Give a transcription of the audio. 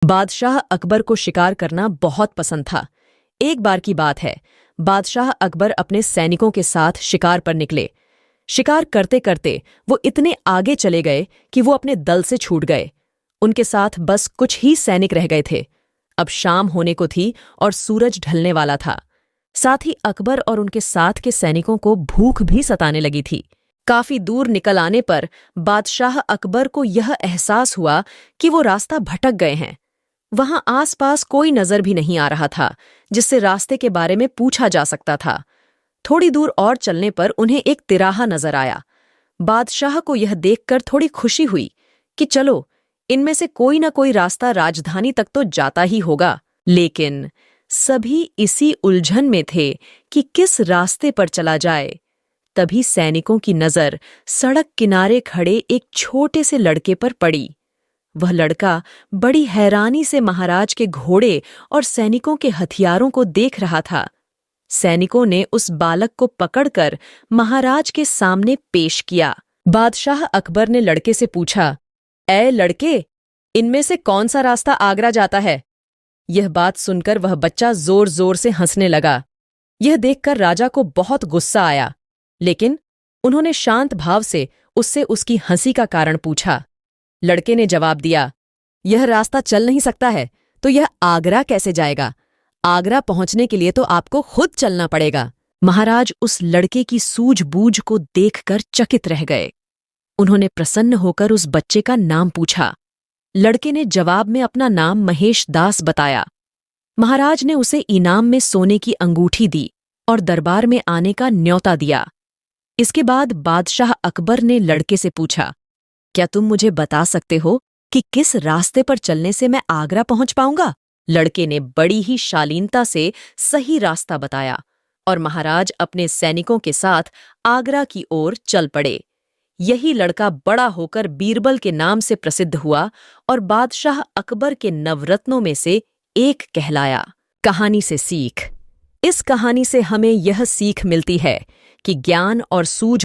बादशाह अकबर को शिकार करना बहुत पसंद था। एक बार की बात है, बादशाह अकबर अपने सैनिकों के साथ शिकार पर निकले। शिकार करते करते वो इतने आगे चले गए कि वो अपने दल से छूट गए। उनके साथ बस कुछ ही सैनिक रह गए थे। अब शाम होने को थी और सूरज ढलने वाला था। साथ ही अकबर और उनके साथ के सैनिकों को भूख भी सताने लगी थी। काफी दूर निकल आने पर बादशाह अकबर को यह एहसास हुआ कि वो रास्ता भटक गए हैं। वहां आसपास कोई नजर भी नहीं आ रहा था जिससे रास्ते के बारे में पूछा जा सकता था। थोड़ी दूर और चलने पर उन्हें एक तिराहा नजर आया। बादशाह को यह देखकर थोड़ी खुशी हुई कि चलो, इनमें से कोई ना कोई रास्ता राजधानी तक तो जाता ही होगा। लेकिन सभी इसी उलझन में थे कि किस रास्ते पर चला जाए। तभी सैनिकों की नजर सड़क किनारे खड़े एक छोटे से लड़के पर पड़ी। वह लड़का बड़ी हैरानी से महाराज के घोड़े और सैनिकों के हथियारों को देख रहा था। सैनिकों ने उस बालक को पकड़कर महाराज के सामने पेश किया। बादशाह अकबर ने लड़के से पूछा, ऐ लड़के, इनमें से कौन सा रास्ता आगरा जाता है? यह बात सुनकर वह बच्चा जोर जोर से हंसने लगा। यह देखकर राजा को बहुत गुस्सा आया, लेकिन उन्होंने शांत भाव से उससे उसकी हंसी का कारण पूछा। लड़के ने जवाब दिया, यह रास्ता चल नहीं सकता है तो यह आगरा कैसे जाएगा? आगरा पहुंचने के लिए तो आपको खुद चलना पड़ेगा। महाराज उस लड़के की सूझबूझ को देखकर चकित रह गए। उन्होंने प्रसन्न होकर उस बच्चे का नाम पूछा। लड़के ने जवाब में अपना नाम महेश दास बताया। महाराज ने उसे इनाम में सोने की अंगूठी दी और दरबार में आने का न्योता दिया। इसके बाद बादशाह अकबर ने लड़के से पूछा, क्या तुम मुझे बता सकते हो कि किस रास्ते पर चलने से मैं आगरा पहुंच पाऊंगा? लड़के ने बड़ी ही शालीनता से सही रास्ता बताया और महाराज अपने सैनिकों के साथ आगरा की ओर चल पड़े। यही लड़का बड़ा होकर बीरबल के नाम से प्रसिद्ध हुआ और बादशाह अकबर के नवरत्नों में से एक कहलाया। कहानी से सीख। इस कहानी से हमें यह सीख मिलती है कि ज्ञान और सूझ